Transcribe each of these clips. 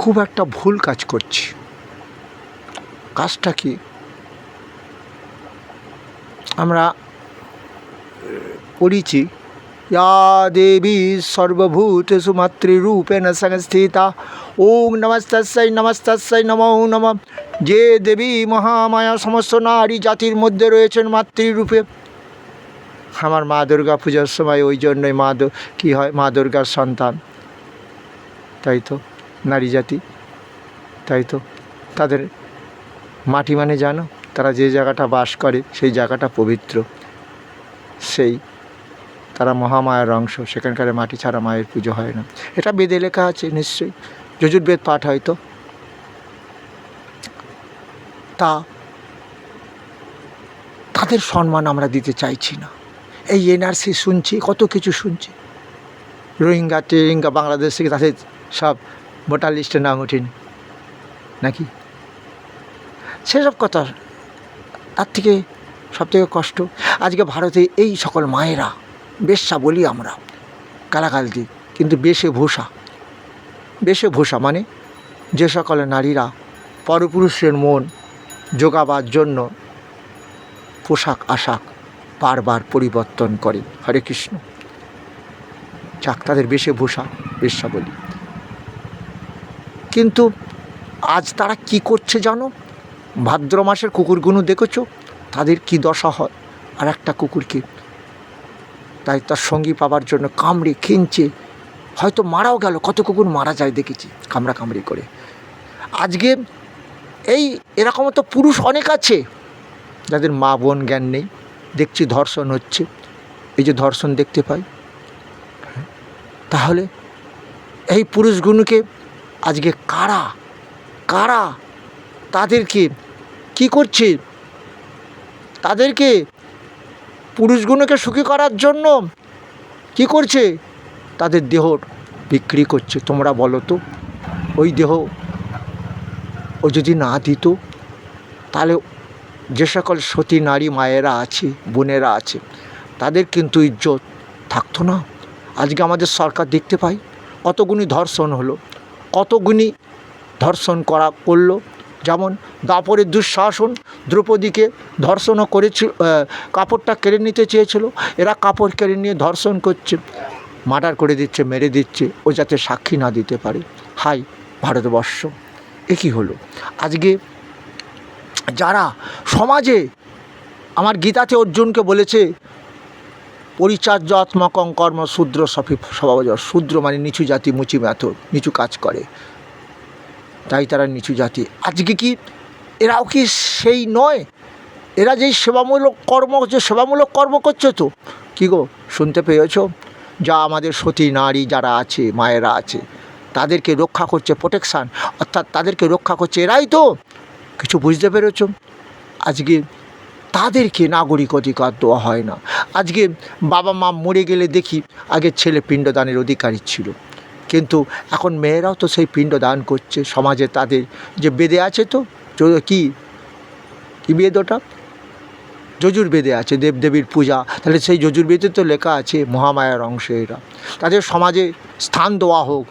খুব একটা ভুল কাজ করছি। কাজটা কি? আমরা পড়িছি, ইয়া দেবী সর্বভূতেষু মাতৃরূপেণ সংস্থিতা, ওং নমস্তস্যৈ নমস্তস্যৈ নমো নমঃ। যে দেবী মহামায়া সমস্ত নারী জাতির মধ্যে রয়েছেন মাতৃরূপে। আমার মা দুর্গা পূজার সময় ওই জন্যই কী হয়, মা দুর্গার সন্তান, তাই তো নারী জাতি, তাই তো তাদের মাটি মানে জানো, তারা যে জায়গাটা বাস করে সেই জায়গাটা পবিত্র, সেই তারা মহামায়ার অংশ, সেখানকার মাটি ছাড়া মায়ের পুজো হয় না। এটা বেদে লেখা আছে নিশ্চয়ই, যজুর্বেদ পাঠ হয়তো। তা তাদের সম্মান আমরা দিতে চাইছি না। এই এনআরসি শুনছি, কত কিছু শুনছি, রোহিঙ্গা টিরোহিঙ্গা বাংলাদেশ থেকে তাদের সব ভোটার লিস্টে নাম ওঠেনি নাকি, সেসব কথা। তার থেকে সবথেকে কষ্ট আজকে ভারতে এই সকল মায়েরা, বেশ্যা বলি আমরা গালাগাল দিই, কিন্তু বেশভূষা মানে যে সকল নারীরা পরপুরুষের মন জোগাবার জন্য পোশাক আশাক বারবার পরিবর্তন করে। হরে কৃষ্ণ, যাক, তাদের বেশ্যা বলি। কিন্তু আজ তারা কি করছে জানো? ভাদ্র মাসের কুকুরগুলো দেখেছো তাদের কি দশা হয়? আর একটা কুকুরকে তাই তার সঙ্গী পাবার জন্য কামড়ে খিঁচে, হয়তো মারাও গেল, কত কুকুর মারা যায় দেখেছি কামড়ি করে। আজকে এরকম তো পুরুষ অনেক আছে যাদের মা বোন জ্ঞান নেই, দেখছি ধর্ষণ হচ্ছে, এই যে ধর্ষণ দেখতে পাই। তাহলে এই পুরুষগুলোকে আজকে কারা তাদেরকে কি করছে? তাদেরকে পুরুষগুলোকে সুখী করার জন্য কি করছে? তাদের দেহ বিক্রি করছে। তোমরা বলো তো, ওই দেহ ও যদি না দিত, তাহলে যে সকল সতী নারী মায়েরা আছে, বোনেরা আছে, তাদের কিন্তু ইজ্জত থাকতো না। আজকে আমাদের সরকার দেখতে পাই কতগুনি ধর্ষণ হলো, কতগুনি ধর্ষণ করলো। যেমন দাপরের দুঃশাসন, দ্রৌপদীকে ধর্ষণও করেছিল, কাপড়টা কেড়ে নিতে চেয়েছিল, এরা কাপড় কেড়ে নিয়ে ধর্ষণ করছে, মার্ডার করে দিচ্ছে, মেরে দিচ্ছে, ও যাতে সাক্ষী না দিতে পারে। হাই ভারতবর্ষ, এ কী হলো? আজকে যারা সমাজে, আমার গীতাতে অর্জুনকে বলেছে পরিচার্যাত্মকং কর্ম শূদ্র স্বভাবজ, শূদ্র মানে নিচু জাতি, মুচি ম্যাথর, নিচু কাজ করে, তাই তারা নিচু জাতি। আজকে কি এরাও কি সেই নয়? এরা যেই সেবামূলক কর্ম করছে, তো কী গো শুনতে পেয়েছো? যা আমাদের সতী নারী যারা আছে, মায়েরা আছে, তাদেরকে রক্ষা করছে, প্রোটেকশান, অর্থাৎ তাদেরকে রক্ষা করছে এরাই তো। কিছু বুঝতে পেরেছ? আজকে তাদেরকে নাগরিক অধিকার দেওয়া হয় না। আজকে বাবা মা মরে গেলে দেখি আগে ছেলে পিণ্ডদানের অধিকারী ছিল, কিন্তু এখন মেয়েরাও তো সেই পিণ্ডদান করছে। সমাজে তাদের যে বেদে আছে, তো কি বেদ ওটা? যজুর্বেদে আছে দেবদেবীর পূজা, তাহলে সেই যজুর্বেদে তো লেখা আছে মহামায়ার অংশ এরা। তাদের সমাজে স্থান দেওয়া হোক,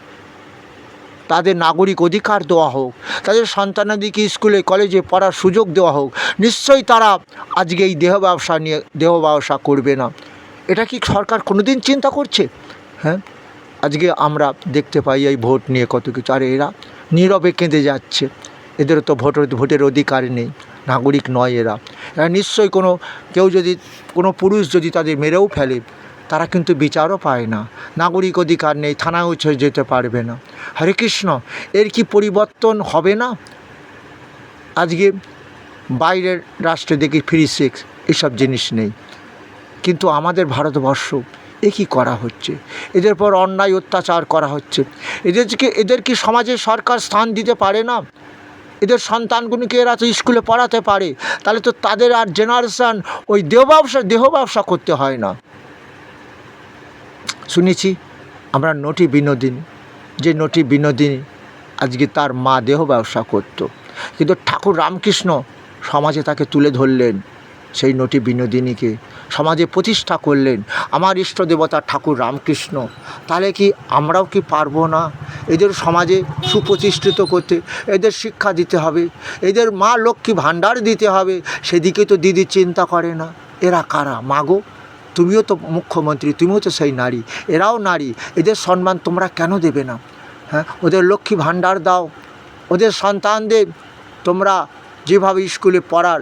তাদের নাগরিক অধিকার দেওয়া হোক, তাদের সন্তানাদিকে স্কুলে কলেজে পড়ার সুযোগ দেওয়া হোক। নিশ্চয়ই তারা আজকে এই দেহ ব্যবসা করবে না। এটা কি সরকার কোনোদিন চিন্তা করছে? হ্যাঁ, আজকে আমরা দেখতে পাই এই ভোট নিয়ে কত কিছু, আর এরা নীরবে কেঁদে যাচ্ছে। এদেরও তো ভোটের অধিকার নেই, নাগরিক নয় এরা। নিশ্চয়ই কোনো পুরুষ যদি তাদের মেরেও ফেলে, তারা কিন্তু বিচারও পায় না, নাগরিক অধিকার নেই, থানায়ও যেতে পারবে না। হরে কৃষ্ণ, এর কি পরিবর্তন হবে না? আজকে বাইরের রাষ্ট্রে দেখি ফ্রি সেক্স, এসব জিনিস নেই, কিন্তু আমাদের ভারতবর্ষ এ কী করা হচ্ছে? এদের পর অন্যায় অত্যাচার করা হচ্ছে। এদের কি সমাজে সরকার স্থান দিতে পারে না? এদের সন্তানগুলিকে এরা তো স্কুলে পড়াতে পারে, তাহলে তো তাদের আর জেনারেশান ওই দেহ ব্যবসা করতে হয় না। শুনেছি আমরা নটি বিনোদিনী আজকে তার মা দেহ ব্যবসা করত, কিন্তু ঠাকুর রামকৃষ্ণ সমাজে তাকে তুলে ধরলেন, সেই নটি বিনোদিনীকে সমাজে প্রতিষ্ঠা করলেন আমার ইষ্ট দেবতা ঠাকুর রামকৃষ্ণ, তাহলে কি আমরাও কি পারবো না এদের সমাজে সুপ্রতিষ্ঠিত করতে? এদের শিক্ষা দিতে হবে, এদের মা লক্ষ্মী ভাণ্ডার দিতে হবে, সেদিকে তো দিদি চিন্তা করে না। এরা কারা? মাগো, তুমিও তো মুখ্যমন্ত্রী, তুমিও তো সেই নারী, এরাও নারী, এদের সম্মান তোমরা কেন দেবে না? হ্যাঁ, ওদের লক্ষ্মী ভাণ্ডার দাও, ওদের সন্তানদের তোমরা যেভাবে স্কুলে পড়ার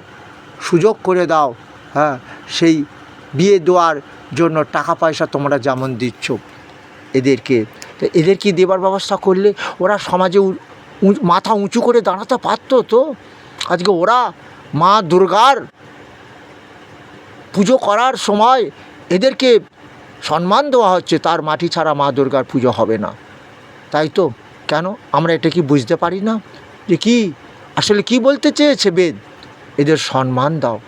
সুযোগ করে দাও, হ্যাঁ, সেই বিয়ে দেওয়ার জন্য টাকা পয়সা তোমরা যেমন দিচ্ছ এদেরকে, তো এদের কি দেবার ব্যবস্থা করলে ওরা সমাজে মাথা উঁচু করে দাঁড়াতে পারতো তো? আজকে ওরা মা দুর্গার পুজো করার সময় এদেরকে সম্মান দেওয়া হচ্ছে, তার মাটি ছাড়া মা দুর্গার পুজো হবে না, তাই তো? কেন আমরা এটা কি বুঝতে পারি না যে কি আসলে কি বলতে চেয়েছে বেদ? এদের সম্মান দাও।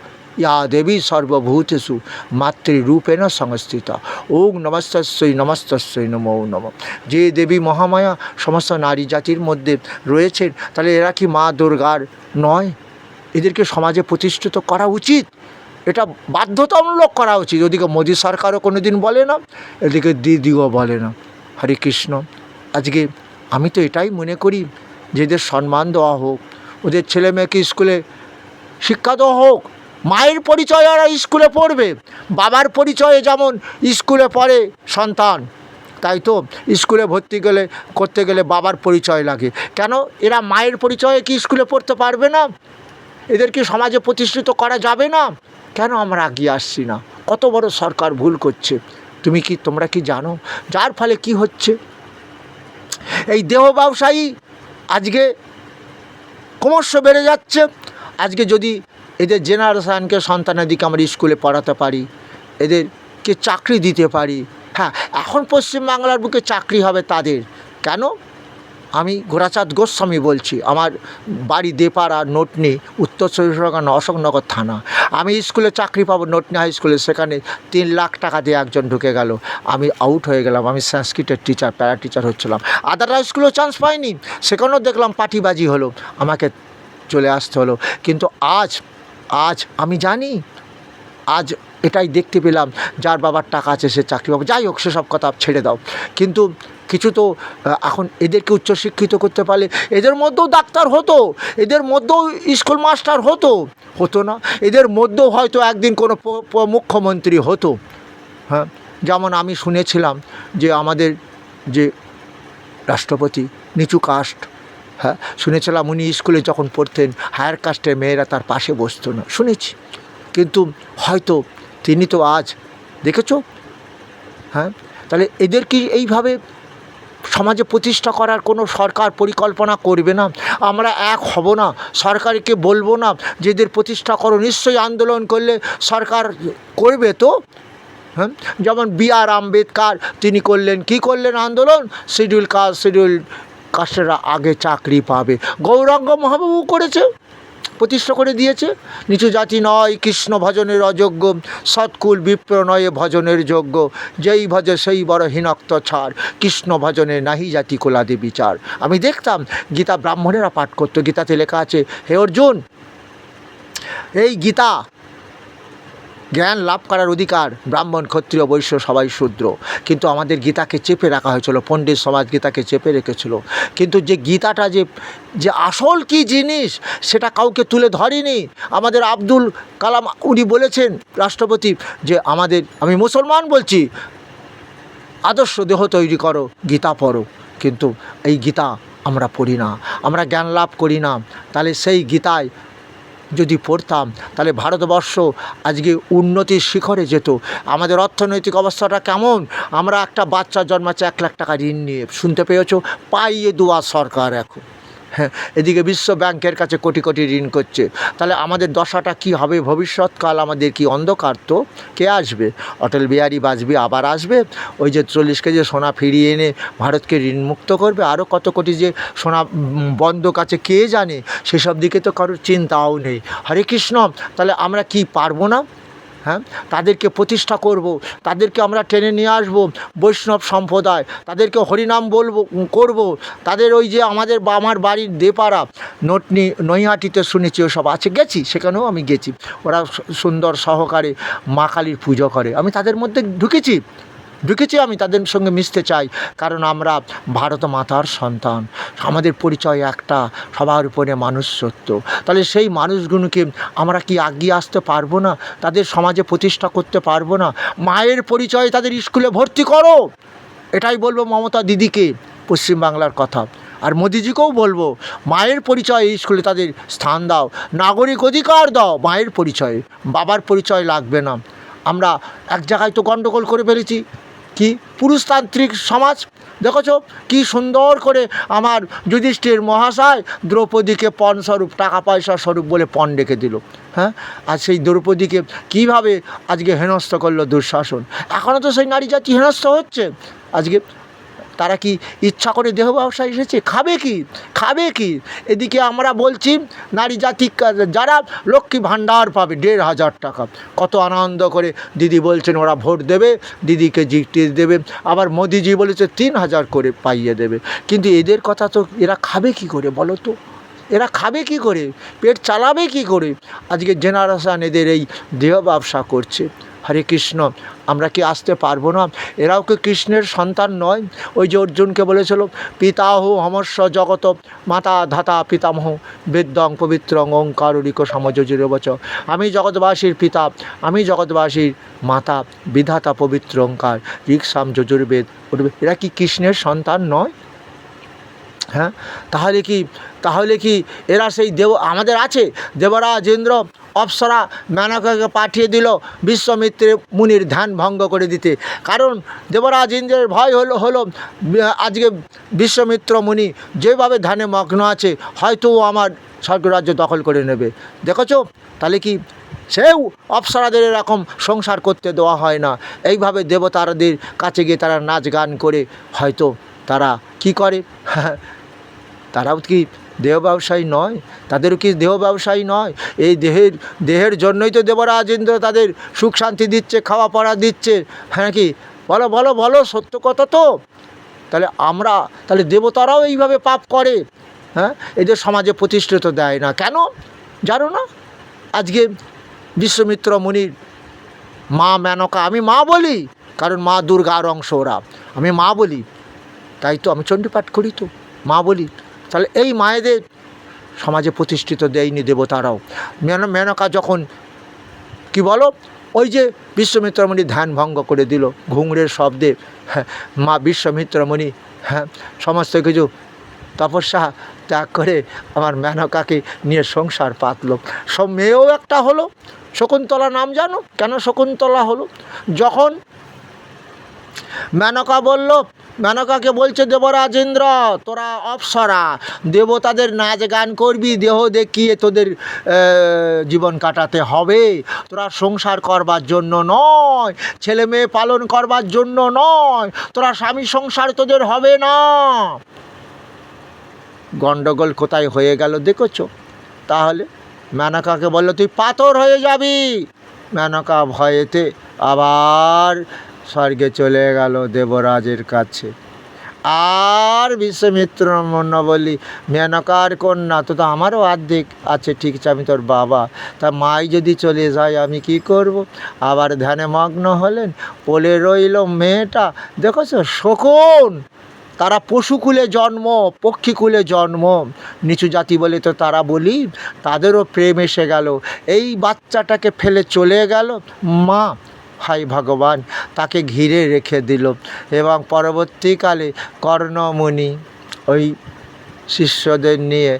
ইয়া দেবী সর্বভূতেষু মাতৃরূপেণ সংস্থিতা ওং নমস্তস্যৈ নমস্তস্যৈ নমো নমঃ। যে দেবী মহামায়া সমস্ত নারী জাতির মধ্যে রয়েছেন, তাহলে এরা কি মা দুর্গার নয়? এদেরকে সমাজে প্রতিষ্ঠিত করা উচিত, এটা বাধ্যতামূলক করা উচিত। ওদিকে মোদী সরকারও কোনো দিন বলে না, এদিকে দিদিও বলে না। হরে কৃষ্ণ। আজকে আমি তো এটাই মনে করি যে এদের সম্মান দেওয়া হোক, ওদের ছেলে মেয়েকে স্কুলে শিক্ষা দেওয়া হোক। মায়ের পরিচয় ওরা স্কুলে পড়বে, বাবার পরিচয়ে যেমন স্কুলে পড়ে সন্তান, তাই তো স্কুলে ভর্তি করতে গেলে বাবার পরিচয় লাগে। কেন এরা মায়ের পরিচয়ে কি স্কুলে পড়তে পারবে না? এদেরকে সমাজে প্রতিষ্ঠিত করা যাবে না? কেন আমরা এগিয়ে আসছি না? কত বড় সরকার ভুল করছে, তোমরা কি জানো? যার ফলে কি হচ্ছে, এই দেহ ব্যবসায়ী আজকে ক্রমশ বেড়ে যাচ্ছে। আজকে যদি এদের জেনারেশানকে সন্তানাদিকে আমরা স্কুলে পড়াতে পারি, এদেরকে চাকরি দিতে পারি, হ্যাঁ, এখন পশ্চিমবাংলার বুকে চাকরি হবে তাদের। কেন? আমি গোরাচাঁদ গোস্বামী বলছি, আমার বাড়ি দেপাড়া নোটনি, উত্তর চব্বিশ পরগনা অশোকনগর থানা। আমি স্কুলে চাকরি পাবো নোটনি হাই স্কুলে, সেখানে 3 লাখ টাকা দিয়ে একজন ঢুকে গেল, আমি আউট হয়ে গেলাম। আমি সংস্কৃতের টিচার, প্যারা টিচার হচ্ছিলাম, আদাররা স্কুলেও চান্স পাইনি, সেখানেও দেখলাম পার্টিবাজি হলো, আমাকে চলে আসতে হলো। কিন্তু আজ আমি জানি, আজ এটাই দেখতে পেলাম, যার বাবার টাকা আছে সে চাকরি পাবে। যাই হোক, সেসব কথা ছেড়ে দাও। কিন্তু কিছু তো এখন এদেরকে উচ্চশিক্ষিত করতে পারলে এদের মধ্যেও ডাক্তার হতো, এদের মধ্যেও স্কুল মাস্টার হতো না, এদের মধ্যেও হয়তো একদিন কোনো মুখ্যমন্ত্রী হতো। হ্যাঁ, যেমন আমি শুনেছিলাম যে আমাদের যে রাষ্ট্রপতি নিচু কাস্ট, হ্যাঁ, শুনেছিলাম উনি স্কুলে যখন পড়তেন হায়ার কাস্টের মেয়েরা তার পাশে বসতো না, শুনেছি। কিন্তু হয়তো তিনি তো আজ দেখেছো, হ্যাঁ, তাহলে এদের কি এইভাবে সমাজে প্রতিষ্ঠা করার কোনো সরকার পরিকল্পনা করবে না? আমরা এক হব না? সরকারকে বলবো না যে এদের প্রতিষ্ঠা করো? নিশ্চয়ই আন্দোলন করলে সরকার করবে তো। হ্যাঁ, যেমন B.R. আম্বেদকর তিনি কি করলেন আন্দোলন? শিডিউল কাস্টেরা আগে চাকরি পাবে। গৌরাঙ্গ মহাবাবু করেছে, প্রতিষ্ঠা করে দিয়েছে, নিচু জাতি নয় কৃষ্ণ ভজনের অযোগ্য, সৎকুল বিপ্র নয় ভজনের যোগ্য, যেই ভজে সেই বড় হীনক্ত ছাড়, কৃষ্ণ ভজনে নাহি জাতি কোলাদে বিচার। আমি দেখতাম গীতা ব্রাহ্মণেরা পাঠ করতো, গীতাতে লেখা আছে, হে অর্জুন, এই গীতা জ্ঞান লাভ করার অধিকার ব্রাহ্মণ ক্ষত্রিয় বৈশ্য সবাই শূদ্র। কিন্তু আমাদের গীতাকে চেপে রাখা হয়েছিল, পণ্ডিত সমাজ গীতাকে চেপে রেখেছিল। কিন্তু যে গীতাটা যে আসল কি জিনিস সেটা কাউকে তুলে ধরেনি। আমাদের আব্দুল কালাম উনি বলেছেন, রাষ্ট্রপতি, যে আমি মুসলমান বলছি, আদর্শ দেহ তৈরি করো, গীতা পড়ো। কিন্তু এই গীতা আমরা পড়ি না, আমরা জ্ঞান লাভ করি না। তাহলে সেই গীতায় যদি পড়তাম তাহলে ভারতবর্ষ আজকে উন্নতির শিখরে যেত। আমাদের অর্থনৈতিক অবস্থাটা কেমন? আমরা একটা বাচ্চা জন্মাচ্ছে 1 লাখ টাকা ঋণ নিয়ে, শুনতে পেয়েছো? পাইয়ে দেওয়া সরকার এখন। হ্যাঁ, এদিকে বিশ্ব ব্যাংকের কাছে কোটি কোটি ঋণ করছে। তাহলে আমাদের দশাটা কি হবে? ভবিষ্যৎকাল আমাদের কি অন্ধকার? তো কে আসবে? অটল বিহারী বাজপেয়ী আবার আসবে, ওই যে 40 কেজি সোনা ফিরিয়ে এনে ভারতকে ঋণমুক্ত করবে। আরও কত কোটি যে সোনা বন্ধক আছে কে জানে, সেসব দিকে তো কারোর চিন্তাও নেই। হরে কৃষ্ণ। তাহলে আমরা কি পারবো না? হ্যাঁ, তাদেরকে প্রতিষ্ঠা করব, তাদেরকে আমরা টেনে নিয়ে আসবো বৈষ্ণব সম্প্রদায়, তাদেরকে হরিনাম বলবো করব। তাদের ওই যে আমার বাড়ির দেপাড়া নৈহাটিতে শুনেছি ওসব আছে, গেছি, সেখানেও আমি গেছি। ওরা সুন্দর সহকারে মা কালীর পুজো করে, আমি তাদের মধ্যে ঢুকেছি, আমি তাদের সঙ্গে মিশতে চাই, কারণ আমরা ভারত মাতার সন্তান, আমাদের পরিচয় একটা, সবার উপরে মানুষ সত্য। তাহলে সেই মানুষগুলোকে আমরা কি এগিয়ে আসতে পারবো না? তাদের সমাজে প্রতিষ্ঠা করতে পারবো না? মায়ের পরিচয় তাদের স্কুলে ভর্তি করো, এটাই বলবো মমতা দিদিকে, পশ্চিমবাংলার কথা। আর মোদিজিকেও বলবো, মায়ের পরিচয় এই স্কুলে তাদের স্থান দাও, নাগরিক অধিকার দাও মায়ের পরিচয়ে, বাবার পরিচয় লাগবে না। আমরা এক জায়গায় তো গণ্ডগোল করে ফেলেছি, কি পুরুষতান্ত্রিক সমাজ, দেখেছ কি সুন্দর করে আমার যুধিষ্ঠির মহাশয় দ্রৌপদীকে পণ স্বরূপ, টাকা পয়সা স্বরূপ বলে পণ রেখে দিল। হ্যাঁ, আর সেই দ্রৌপদীকে কীভাবে আজকে হেনস্থ করলো দুঃশাসন। এখনও তো সেই নারী জাতি হেনস্থ হচ্ছে। আজকে তারা কি ইচ্ছা করে দেহ ব্যবসায় এসেছে? খাবে কি? এদিকে আমরা বলছি নারী জাতি যারা লক্ষ্মী ভাণ্ডার পাবে ১,৫০০ টাকা, কত আনন্দ করে দিদি বলছেন ওরা ভোট দেবে, দিদিকে জিতে দেবে। আবার মোদিজি বলেছে ৩,০০০ করে পাইয়ে দেবে। কিন্তু এদের কথা তো এরা খাবে কি করে বলো তো? এরা খাবে কি করে? পেট চালাবে কি করে? আজকে জেনারেশান এদের এই দেহ ব্যবসা করছে। হরে কৃষ্ণ, আমরা কি আসতে পারবো না? এরাও কি কৃষ্ণের সন্তান নয়? ওই যে অর্জুনকে বলেছিল, পিতাহ হমস্য জগত মাতা ধাতা পিতামহ বেদং পবিত্রং ওঙ্কারিক সমযোজিরবচ। আমি জগৎবাসীর পিতা, আমি জগৎবাসীর মাতা, বিধাতা পবিত্র ওঙ্কার ঋক্সাম যজুর্বেদ। এরা কি কৃষ্ণের সন্তান নয়? হ্যাঁ, তাহলে কি এরা সেই আমাদের আছে দেবরাজ ইন্দ্র অপ্সরা মেনকাকে পাঠিয়ে দিল বিশ্বামিত্র মুনির ধ্যান ভঙ্গ করে দিতে। কারণ দেবরাজ ইন্দ্রের ভয় হলো আজকে বিশ্বামিত্র মুনি যেভাবে ধ্যানে মগ্ন আছে, হয়তো আমার স্বর্গরাজ্য দখল করে নেবে। দেখেছো, তাহলে কি সেও অপ্সরাদের এরকম সংসার করতে দেওয়া হয় না। এইভাবে দেবতারাদের কাছে গিয়ে তারা নাচ গান করে, হয়তো তারা কি করে, তারাও কি দেহ ব্যবসায়ী নয়? তাদেরও কি দেহ ব্যবসায়ী নয়? এই দেহের জন্যই তো দেবরাজ ইন্দ্র তাদের সুখ শান্তি দিচ্ছে, খাওয়া পড়া দিচ্ছে। হ্যাঁ কি বলো সত্য কথা তো। তাহলে দেবতারাও এইভাবে পাপ করে। হ্যাঁ, এদের সমাজে প্রতিষ্ঠিত দেয় না কেন জানো না? আজকে বিশ্বামিত্র মুনির মা মেনকা, আমি মা বলি কারণ মা দুর্গার অংশ ওরা, আমি মা বলি, তাই তো আমি চণ্ডীপাঠ করি, তো মা বলি। তাহলে এই মায়েদের সমাজে প্রতিষ্ঠিত দেয়নি দেবতারাও। মেনকা যখন কি বলো, ওই যে বিশ্বামিত্রমণি ধ্যান ভঙ্গ করে দিল ঘুঙুরের শব্দে, হ্যাঁ, মা বিশ্বামিত্রমণি হ্যাঁ সমস্ত কিছু তপস্যা ত্যাগ করে আমার মেনকাকে নিয়ে সংসার পাতল। সব মেয়েও একটা হলো, শকুন্তলা নাম জানো কেন শকুন্তলা হলো? যখন মেনকাকে বলছে দেবরাজ ইন্দ্র, তোরা অপ্সরা দেবতাদের নাচ গান করবি, দেহ দেখিয়ে তোদের জীবন কাটাতে হবে, তোরা সংসার করবার জন্য নয়, ছেলে মেয়ে পালন করবার জন্য নয়, তোরা স্বামী সংসার তোদের হবে না। গণ্ডগোল কোথায় হয়ে গেল দেখেছো? তাহলে মেনকাকে বললো তুই পাথর হয়ে যাবি। মেনকা ভয়েতে আবার স্বর্গে চলে গেল দেবরাজের কাছে। আর বিশ্বামিত্র বলি, মেনকার কন্যা তো আমারও অর্ধেক আছে, ঠিক আছে, আমি তোর বাবা, তা মাই যদি চলে যায় আমি কি করব? আবার ধ্যানে মগ্ন হলেন, পলে রইল মেয়েটা। দেখেছো শকুন, তারা পশুকুলে জন্ম, পক্ষীকুলে জন্ম, নিচু জাতি বলে তো তারা বলি, তাদেরও প্রেম এসে গেল, এই বাচ্চাটাকে ফেলে চলে গেল মা। হাই ভগবান, তাকে ঘিরে রেখে দিল। এবং পরবর্তীকালে কর্ণমুনি ওই শিষ্যদের নিয়ে